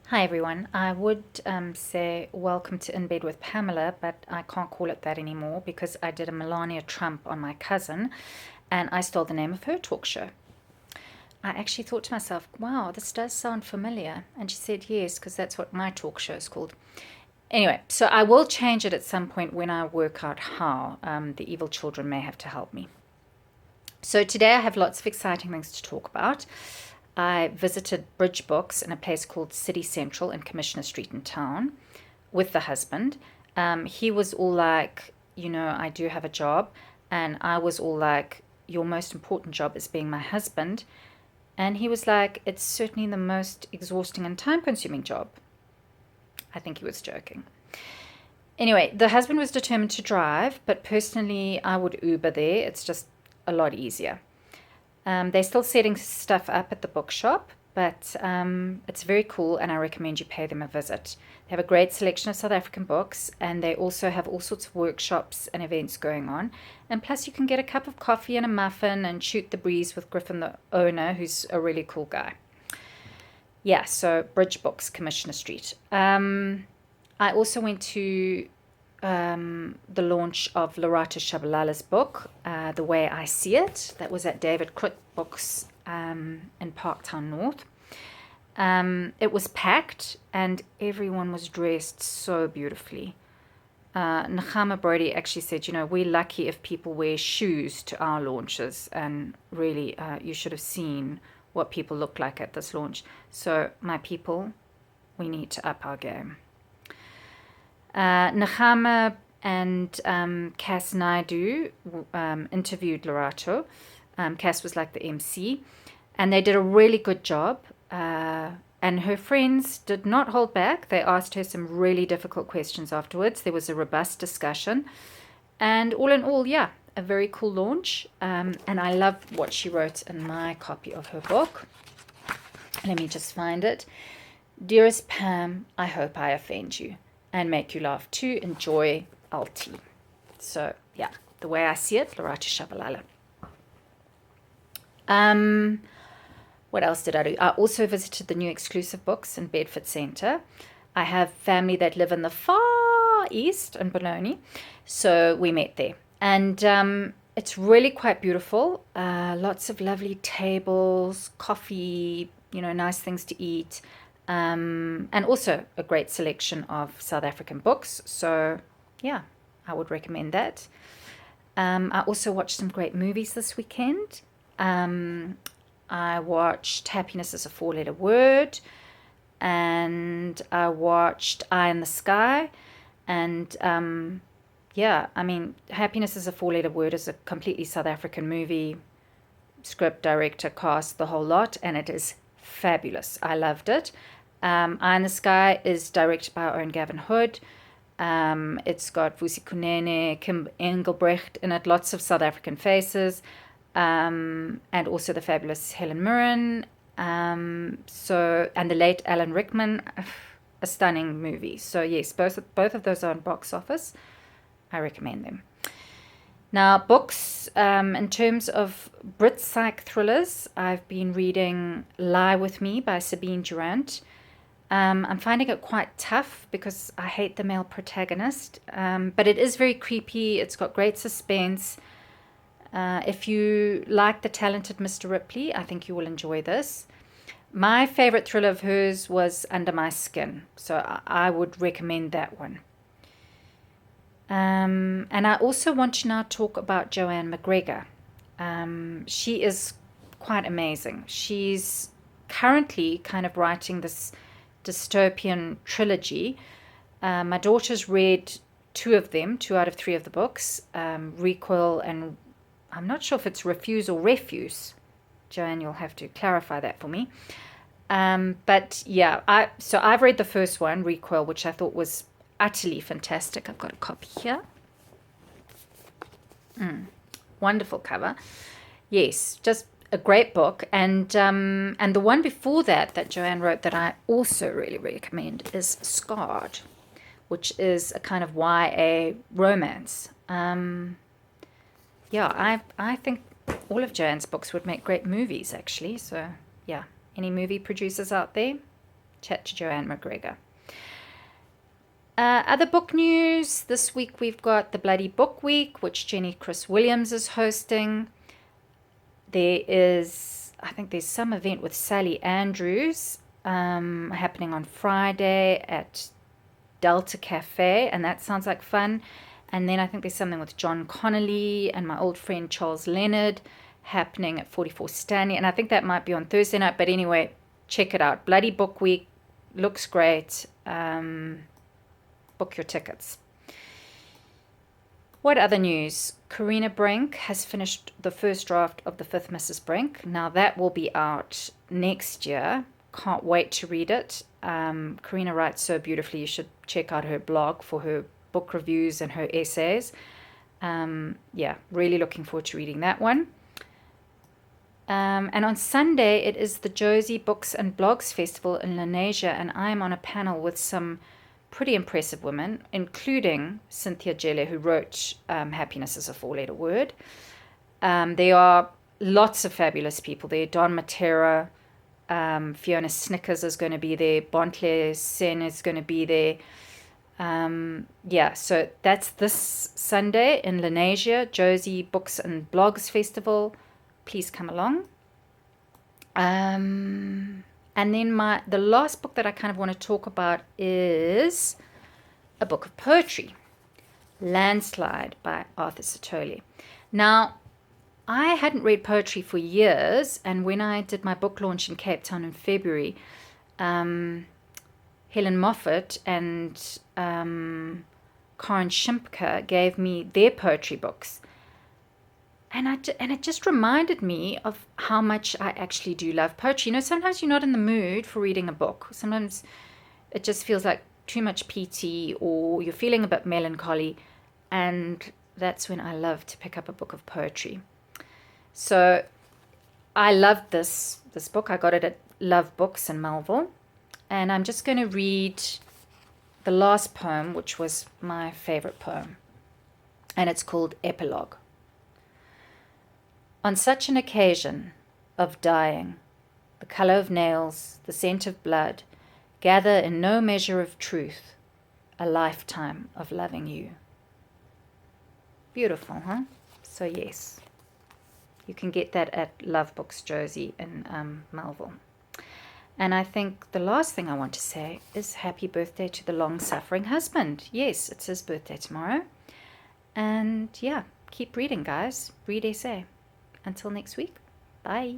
Hi everyone. I would say welcome to In Bed with Pamela, but I can't call it that anymore because I did a Melania Trump on my cousin and I stole the name of her talk show. I actually thought to myself, wow, this does sound familiar. And she said, yes, because that's what my talk show is called. Anyway, so I will change it at some point when I work out how. The evil children may have to help me. So today I have lots of exciting things to talk about. I visited Bridge Books in a place called City Central in Commissioner Street in town with the husband. He was all like, I do have a job. And I was all like, your most important job is being my husband. And he was like, it's certainly the most exhausting and time consuming job. I think he was joking. Anyway, the husband was determined to drive, but personally, I would Uber there. It's just a lot easier. They're still setting stuff up at the bookshop, but it's very cool, and I recommend you pay them a visit. They have a great selection of South African books, and they also have all sorts of workshops and events going on. And plus, you can get a cup of coffee and a muffin and shoot the breeze with Griffin, the owner, who's a really cool guy. Yeah, so Bridge Books, Commissioner Street. I also went to the launch of Lorata Shabalala's book, The Way I See It. That was at David Crook Books in Parktown North. It was packed and everyone was dressed so beautifully. Nechama Brody actually said, we're lucky if people wear shoes to our launches, and really, you should have seen what people look like at this launch. So, my people, we need to up our game. Nechama and Cass Naidu interviewed Lorato. Cass was like the MC, and they did a really good job. And her friends did not hold back. They asked her some really difficult questions afterwards. There was a robust discussion. And all in all, yeah, a very cool launch. And I love what she wrote in my copy of her book. Let me just find it. Dearest Pam, I hope I offend you and make you laugh too. Enjoy Alti. So, yeah, The Way I See It, Lorata Shabalala. What else did I do? I also visited the new exclusive books in Bedford Centre. I have family that live in the far east in Bologna, so we met there. And it's really quite beautiful. Lots of lovely tables, coffee, nice things to eat, and also a great selection of South African books. So, yeah, I would recommend that. I also watched some great movies this weekend. I watched Happiness is a Four-Letter Word, and I watched Eye in the Sky, and yeah, I mean, Happiness is a Four-Letter Word is a completely South African movie, script, director, cast, the whole lot, and it is fabulous. I loved it. Eye in the Sky is directed by our own Gavin Hood. It's got Vusi Kunene, Kim Engelbrecht in it, lots of South African faces. And also the fabulous Helen Mirren, and the late Alan Rickman, a stunning movie. So yes, both of those are on box office. I recommend them. Now, books, in terms of Brit psych thrillers, I've been reading Lie With Me by Sabine Durant. I'm finding it quite tough because I hate the male protagonist, but it is very creepy. It's got great suspense. If you like The Talented Mr. Ripley, I think you will enjoy this. My favorite thriller of hers was Under My Skin, so I would recommend that one. And I also want to now talk about Joanne McGregor. She is quite amazing. She's currently kind of writing this dystopian trilogy. My daughter's read two out of three of the books, Recoil, and I'm not sure if it's Refuse or Refuse. Joanne, you'll have to clarify that for me. But yeah, I've read the first one, Recoil, which I thought was utterly fantastic. I've got a copy here. Wonderful cover. Yes, just a great book. And the one before that Joanne wrote that I also really recommend is Scarred, which is a kind of YA romance. Yeah, I think all of Joanne's books would make great movies, actually. So, yeah, any movie producers out there, chat to Joanne McGregor. Other book news. This week we've got the Bloody Book Week, which Jenny Chris Williams is hosting. I think there's some event with Sally Andrews happening on Friday at Delta Cafe, and that sounds like fun. And then I think there's something with John Connolly and my old friend Charles Leonard happening at 44 Stanley, and I think that might be on Thursday night. But anyway, check it out. Bloody Book Week looks great. Book your tickets. What other news? Karina Brink has finished the first draft of The Fifth Mrs. Brink. Now that will be out next year. Can't wait to read it. Karina writes so beautifully. You should check out her blog for her book reviews and her essays. Really looking forward to reading that one. And on Sunday, it is the Josie Books and Blogs Festival in Lenasia, and I'm on a panel with some pretty impressive women, including Cynthia Jelle, who wrote Happiness is a Four-Letter Word. There are lots of fabulous people there. Don Matera, Fiona Snickers is going to be there. Bontle Sen is going to be there. So that's this Sunday in Lenasia, Josie Books and Blogs Festival. Please come along. And then the last book that I kind of want to talk about is a book of poetry, Landslide by Arthur Sitole. Now, I hadn't read poetry for years, and when I did my book launch in Cape Town in February, Helen Moffat and Karen Schimpke gave me their poetry books. And it just reminded me of how much I actually do love poetry. You know, sometimes you're not in the mood for reading a book. Sometimes it just feels like too much PT, or you're feeling a bit melancholy. And that's when I love to pick up a book of poetry. So I loved this book. I got it at Love Books in Melville. And I'm just going to read the last poem, which was my favorite poem. And it's called Epilogue. On such an occasion of dying, the color of nails, the scent of blood, gather in no measure of truth, a lifetime of loving you. Beautiful, huh? So yes, you can get that at Love Books Josie in Melville. And I think the last thing I want to say is happy birthday to the long-suffering husband. Yes, it's his birthday tomorrow. And yeah, keep reading, guys. Read essay. Until next week, bye.